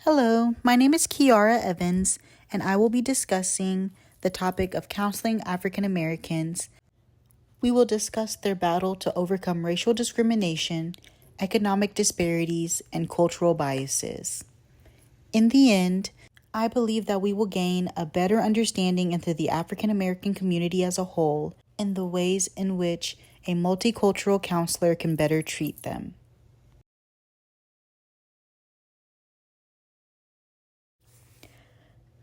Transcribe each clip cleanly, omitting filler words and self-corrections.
Hello, my name is Kiara Evans, and I will be discussing the topic of counseling African Americans. We will discuss their battle to overcome racial discrimination, economic disparities, and cultural biases. In the end, I believe that we will gain a better understanding into the African American community as a whole and the ways in which a multicultural counselor can better treat them.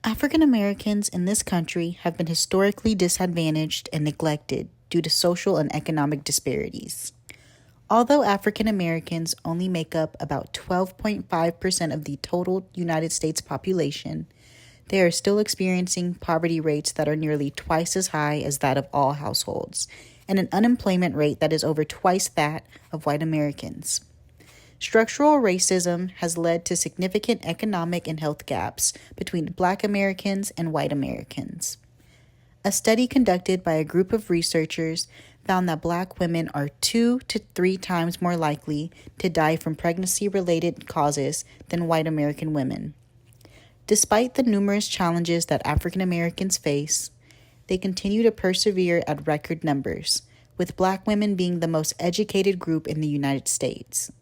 African Americans in this country have been historically disadvantaged and neglected due to social and economic disparities. Although African Americans only make up about 12.5% of the total United States population, they are still experiencing poverty rates that are nearly twice as high as that of all households, and an unemployment rate that is over twice that of white Americans. Structural racism has led to significant economic and health gaps between Black Americans and white Americans. A study conducted by a group of researchers found that Black women are 2 to 3 times more likely to die from pregnancy-related causes than white American women. Despite the numerous challenges that African Americans face, they continue to persevere at record numbers, with Black women being the most educated group in the United States.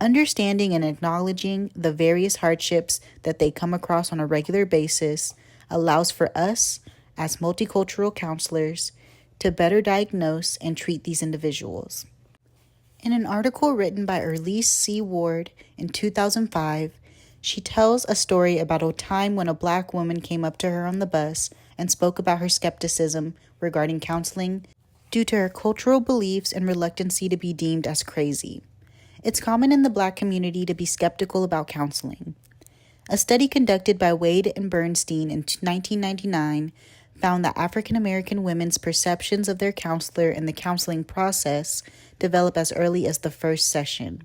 Understanding and acknowledging the various hardships that they come across on a regular basis allows for us, as multicultural counselors, to better diagnose and treat these individuals. In an article written by Erlise C. Ward in 2005, she tells a story about a time when a Black woman came up to her on the bus and spoke about her skepticism regarding counseling due to her cultural beliefs and reluctancy to be deemed as crazy. It's common in the Black community to be skeptical about counseling. A study conducted by Wade and Bernstein in 1999 found that African American women's perceptions of their counselor and the counseling process develop as early as the first session.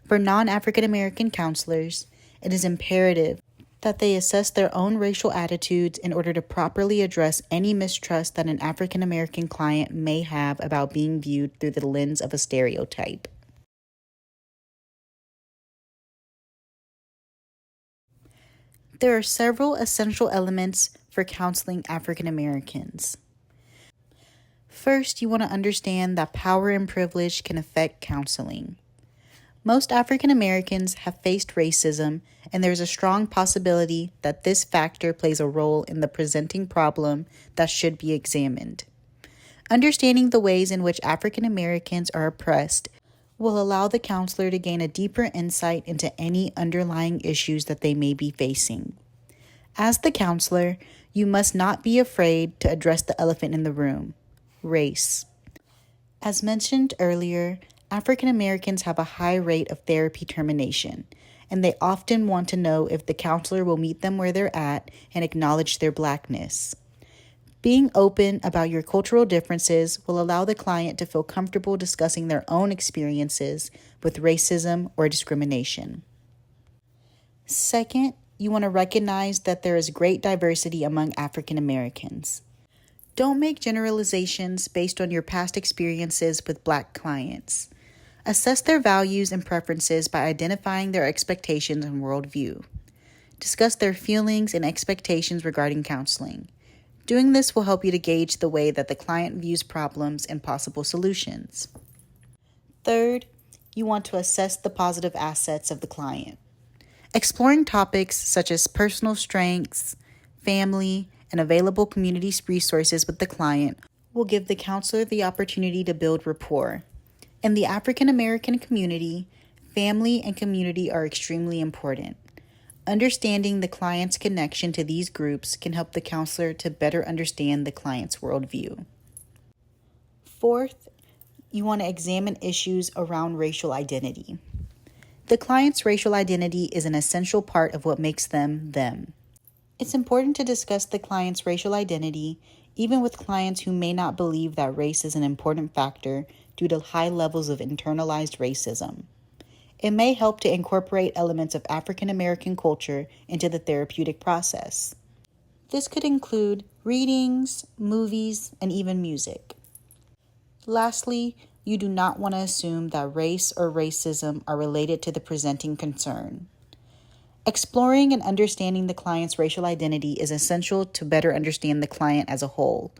For non-African American counselors, it is imperative that they assess their own racial attitudes in order to properly address any mistrust that an African American client may have about being viewed through the lens of a stereotype. There are several essential elements for counseling African Americans. First, you want to understand that power and privilege can affect counseling. Most African Americans have faced racism, and there's a strong possibility that this factor plays a role in the presenting problem that should be examined. Understanding the ways in which African Americans are oppressed will allow the counselor to gain a deeper insight into any underlying issues that they may be facing. As the counselor, you must not be afraid to address the elephant in the room: race. As mentioned earlier, African Americans have a high rate of therapy termination, and they often want to know if the counselor will meet them where they're at and acknowledge their Blackness. Being open about your cultural differences will allow the client to feel comfortable discussing their own experiences with racism or discrimination. Second, you want to recognize that there is great diversity among African Americans. Don't make generalizations based on your past experiences with Black clients. Assess their values and preferences by identifying their expectations and worldview. Discuss their feelings and expectations regarding counseling. Doing this will help you to gauge the way that the client views problems and possible solutions. Third, you want to assess the positive assets of the client. Exploring topics such as personal strengths, family, and available community resources with the client will give the counselor the opportunity to build rapport. In the African American community, family and community are extremely important. Understanding the client's connection to these groups can help the counselor to better understand the client's worldview. Fourth, you want to examine issues around racial identity. The client's racial identity is an essential part of what makes them them. It's important to discuss the client's racial identity, even with clients who may not believe that race is an important factor due to high levels of internalized racism. It may help to incorporate elements of African American culture into the therapeutic process. This could include readings, movies, and even music. Lastly, you do not want to assume that race or racism are related to the presenting concern. Exploring and understanding the client's racial identity is essential to better understand the client as a whole.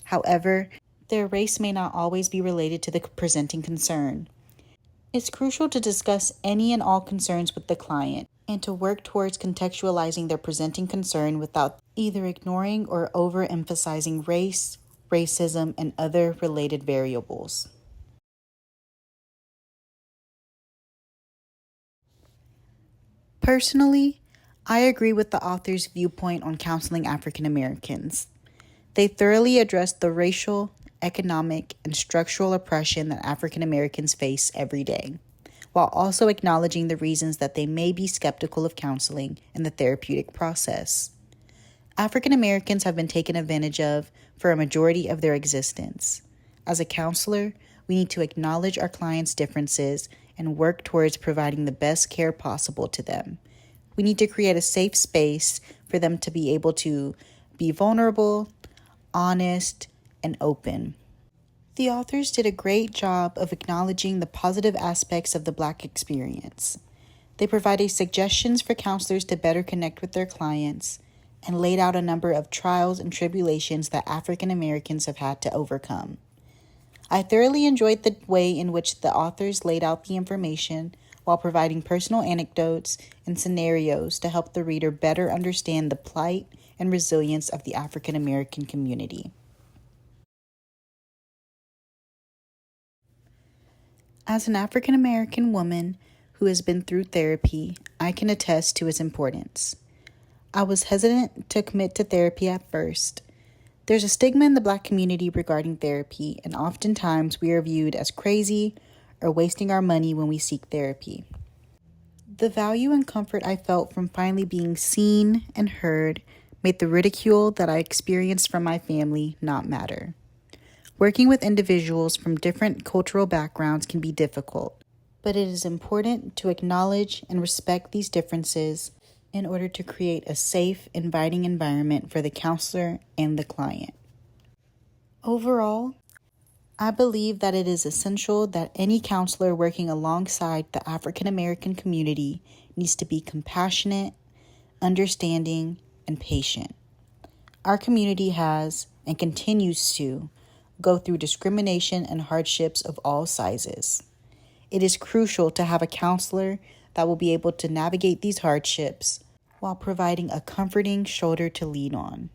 However, their race may not always be related to the presenting concern. It's crucial to discuss any and all concerns with the client and to work towards contextualizing their presenting concern without either ignoring or overemphasizing race, racism, and other related variables. Personally, I agree with the author's viewpoint on counseling African Americans. They thoroughly address the racial, economic, and structural oppression that African Americans face every day, while also acknowledging the reasons that they may be skeptical of counseling and the therapeutic process. African Americans have been taken advantage of for a majority of their existence. As a counselor, we need to acknowledge our clients' differences and work towards providing the best care possible to them. We need to create a safe space for them to be able to be vulnerable, honest, and open. The authors did a great job of acknowledging the positive aspects of the Black experience. They provided suggestions for counselors to better connect with their clients and laid out a number of trials and tribulations that African Americans have had to overcome. I thoroughly enjoyed the way in which the authors laid out the information while providing personal anecdotes and scenarios to help the reader better understand the plight and resilience of the African American community. As an African American woman who has been through therapy, I can attest to its importance. I was hesitant to commit to therapy at first. There's a stigma in the Black community regarding therapy, and oftentimes we are viewed as crazy or wasting our money when we seek therapy. The value and comfort I felt from finally being seen and heard made the ridicule that I experienced from my family not matter. Working with individuals from different cultural backgrounds can be difficult, but it is important to acknowledge and respect these differences in order to create a safe, inviting environment for the counselor and the client. Overall, I believe that it is essential that any counselor working alongside the African American community needs to be compassionate, understanding, and patient. Our community has and continues to go through discrimination and hardships of all sizes. It is crucial to have a counselor that will be able to navigate these hardships while providing a comforting shoulder to lean on.